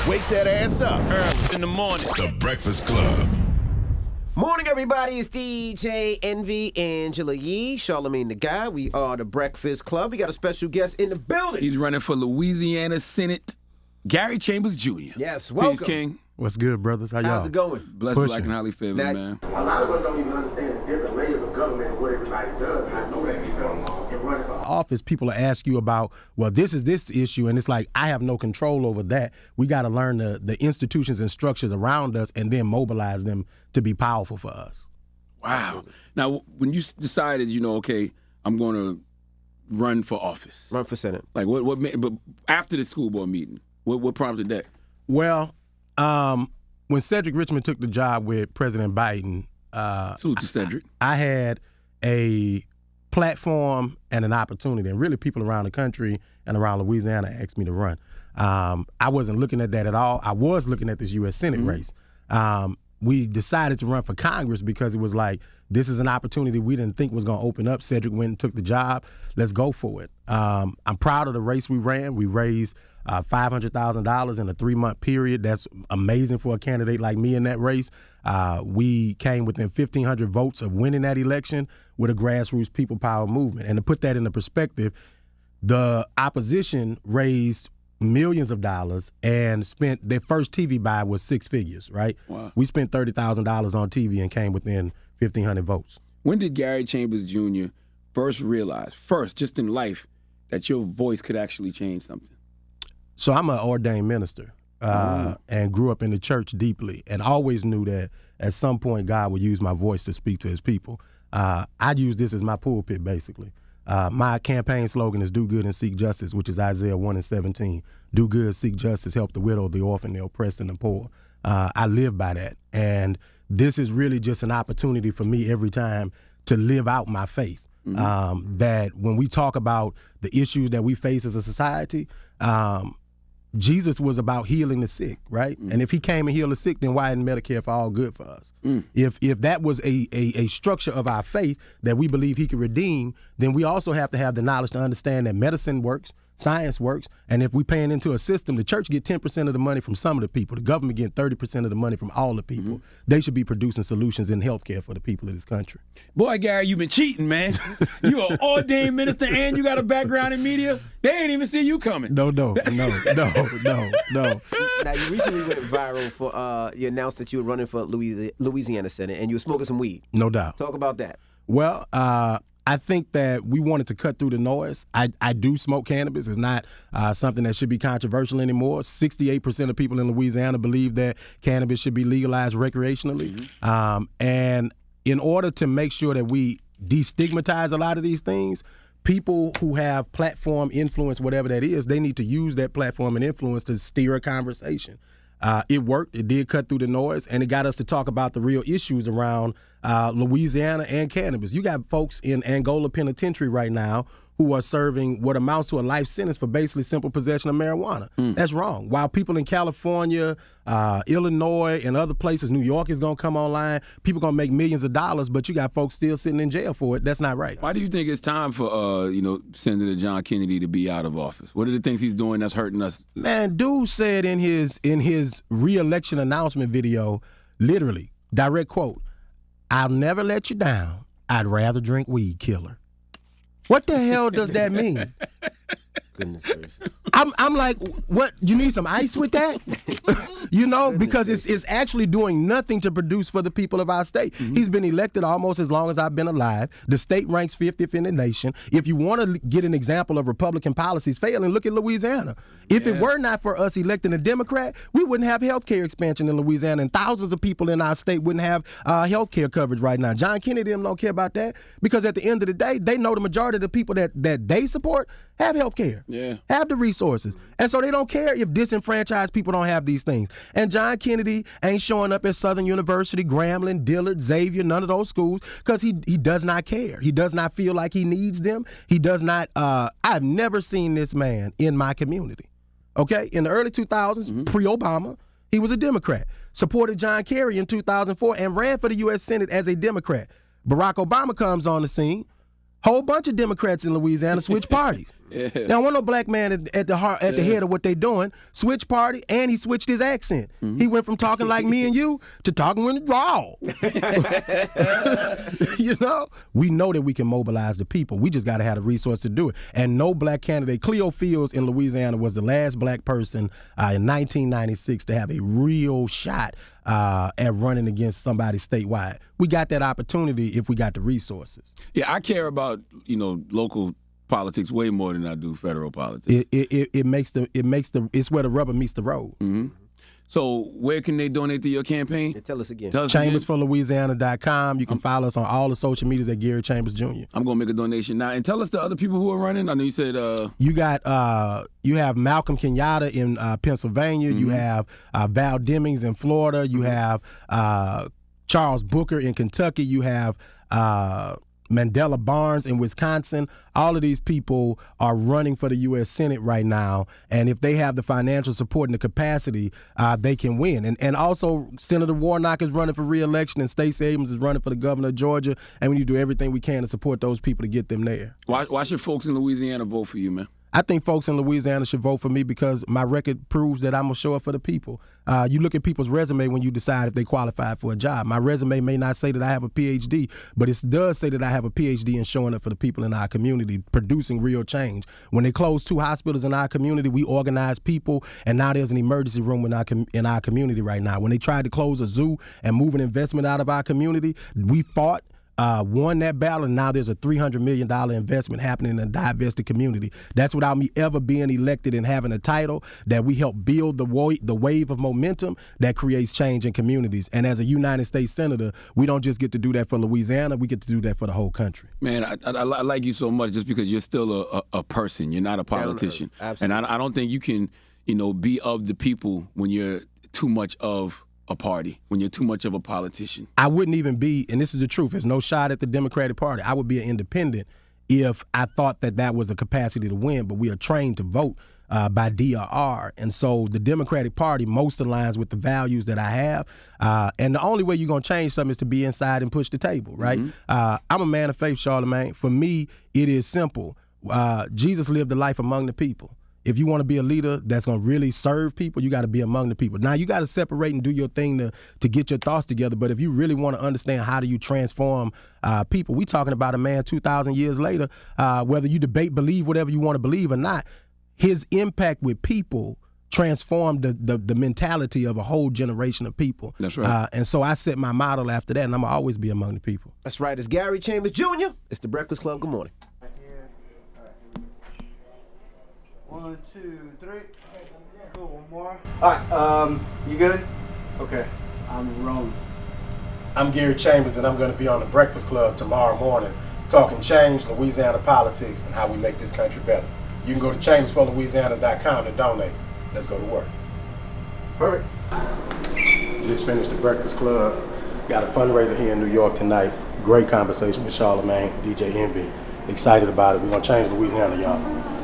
Wake that ass up. Early in the morning. The Breakfast Club. Morning, everybody. It's DJ Envy, Angela Yee, Charlamagne the Guy. We are the Breakfast Club. We got a special guest in the building. He's running for Louisiana Senate. Gary Chambers Jr. Yes, welcome. Peace, King. What's good, brothers? How y'all? How's it going? Blessed, black, and highly favored, man. A lot of us don't even understand the different layers of government and what everybody does. I know that in running for office, people will ask you about, well, this is this issue, and it's like, I have no control over that. We got to learn the institutions and structures around us and then mobilize them to be powerful for us. Wow. Now, when you decided, okay, I'm going to run for office. Run for Senate. Like, what made, but after the school board meeting, what prompted that? Well, when Cedric Richmond took the job with President Biden, Salute to Cedric. I had a platform and an opportunity, and really people around the country and around Louisiana asked me to run. I wasn't looking at that at all. I was looking at this U.S. Senate race. We decided to run for Congress because it was like, this is an opportunity we didn't think was going to open up. Cedric went and took the job. Let's go for it. I'm proud of the race we ran. We raised $500,000 in a 3-month period. That's amazing for a candidate like me in that race. We came within 1,500 votes of winning that election with a grassroots people power movement. And to put that into perspective, the opposition raised millions of dollars and spent their first TV buy was 6 figures, right? Wow. We spent $30,000 on TV and came within 1,500 votes. When did Gary Chambers Jr. first realize, just in life, that your voice could actually change something? So I'm an ordained minister and grew up in the church deeply and always knew that at some point God would use my voice to speak to his people. I'd use this as my pulpit, basically. My campaign slogan is do good and seek justice, which is Isaiah 1:17. Do good, seek justice, help the widow, the orphan, the oppressed, and the poor. I live by that. And this is really just an opportunity for me every time to live out my faith. That when we talk about the issues that we face as a society, Jesus was about healing the sick, right? And if he came and healed the sick, then why isn't Medicare for all good for us? If that was a structure of our faith that we believe he could redeem, then we also have to have the knowledge to understand that medicine works, science works, and if we're paying into a system, the church get 10% of the money from some of the people, the government get 30% of the money from all the people. They should be producing solutions in healthcare for the people of this country. Boy, Gary, you've been cheating, man. You an ordained minister and you got a background in media. They ain't even see you coming. No. Now, you recently went viral for, you announced that you were running for Louisiana Senate and you were smoking some weed. No doubt. Talk about that. Well, I think that we wanted to cut through the noise. I do smoke cannabis. It's not something that should be controversial anymore. 68% of people in Louisiana believe that cannabis should be legalized recreationally. And in order to make sure that we destigmatize a lot of these things, people who have platform influence, whatever that is, they need to use that platform and influence to steer a conversation. It worked. It did cut through the noise, and it got us to talk about the real issues around Louisiana and cannabis. You got folks in Angola Penitentiary right now who are serving what amounts to a life sentence for basically simple possession of marijuana. That's wrong. While people in California, Illinois, and other places, New York is going to come online, people going to make millions of dollars, but you got folks still sitting in jail for it. That's not right. Why do you think it's time for, Senator John Kennedy to be out of office? What are the things he's doing that's hurting us? Man, dude said in his re-election announcement video, literally, direct quote, "I'll never let you down. I'd rather drink weed, killer." What the hell does that mean? Goodness gracious. I'm like, what? You need some ice with that? Because it's actually doing nothing to produce for the people of our state. He's been elected almost as long as I've been alive. The state ranks 50th in the nation. If you want to get an example of Republican policies failing, look at Louisiana. If it were not for us electing a Democrat, we wouldn't have health care expansion in Louisiana, and thousands of people in our state wouldn't have health care coverage right now. John Kennedy them don't care about that because at the end of the day, they know the majority of the people that they support have health care, have the resources. And so they don't care if disenfranchised people don't have these things. And John Kennedy ain't showing up at Southern University, Grambling, Dillard, Xavier, none of those schools because he does not care. He does not feel like he needs them. He does not, I've never seen this man in my community. Okay? In the early 2000s, pre-Obama, he was a Democrat. Supported John Kerry in 2004 and ran for the U.S. Senate as a Democrat. Barack Obama comes on the scene. Whole bunch of Democrats in Louisiana switch parties. Yeah. They don't want no black man at the head of what they doing. Switch party, and he switched his accent. He went from talking like me and you to talking with a drawl. You know, we know that we can mobilize the people. We just got to have the resource to do it. And no black candidate. Cleo Fields in Louisiana was the last black person in 1996 to have a real shot at running against somebody statewide. We got that opportunity if we got the resources. Yeah, I care about local politics way more than I do federal politics. It's where the rubber meets the road. Mm-hmm. So where can they donate to your campaign? Yeah, tell us again. ChambersForLouisiana.com. You can follow us on all the social medias at Gary Chambers Jr. I'm gonna make a donation now, and tell us the other people who are running. I know you said you have Malcolm Kenyatta in Pennsylvania. You have Val Demings in Florida. You have Charles Booker in Kentucky. You have Mandela Barnes in Wisconsin. All of these people are running for the U.S. Senate right now, and if they have the financial support and the capacity, they can win. And also, Senator Warnock is running for re-election, and Stacey Abrams is running for the governor of Georgia, and we need to do everything we can to support those people to get them there. Why should folks in Louisiana vote for you, man? I think folks in Louisiana should vote for me because my record proves that I'm going to show up for the people. You look at people's resume when you decide if they qualify for a job. My resume may not say that I have a PhD, but it does say that I have a PhD in showing up for the people in our community, producing real change. When they closed 2 hospitals in our community, we organized people, and now there's an emergency room in our community right now. When they tried to close a zoo and move an investment out of our community, we fought, won that battle, and now there's a $300 million investment happening in a divested community. That's without me ever being elected and having a title, that we help build the wave of momentum that creates change in communities. And as a United States Senator, we don't just get to do that for Louisiana, we get to do that for the whole country. Man, I like you so much just because you're still a person. You're not a politician. Absolutely. And I don't think you can, be of the people when you're too much of a party, when you're too much of a politician. I wouldn't even be, and this is the truth, there's no shot at the Democratic Party. I would be an independent if I thought that was a capacity to win, but we are trained to vote by DRR. And so the Democratic Party most aligns with the values that I have. And the only way you're going to change something is to be inside and push the table, right? I'm a man of faith, Charlamagne. For me, it is simple. Jesus lived a life among the people. If you want to be a leader that's going to really serve people, you got to be among the people. Now, you got to separate and do your thing to get your thoughts together. But if you really want to understand how do you transform people, we talking about a man 2,000 years later, whether you believe whatever you want to believe or not, his impact with people transformed the mentality of a whole generation of people. That's right. And so I set my model after that, and I'm going to always be among the people. That's right. It's Gary Chambers Jr. It's the Breakfast Club. Good morning. 1, 2, 3. Cool, one more. All right, you good? Okay, I'm rolling. I'm Gary Chambers, and I'm going to be on the Breakfast Club tomorrow morning talking change, Louisiana politics, and how we make this country better. You can go to ChambersForLouisiana.com to donate. Let's go to work. Perfect. Just finished the Breakfast Club. Got a fundraiser here in New York tonight. Great conversation with Charlamagne, DJ Envy. Excited about it. We're going to change Louisiana, y'all.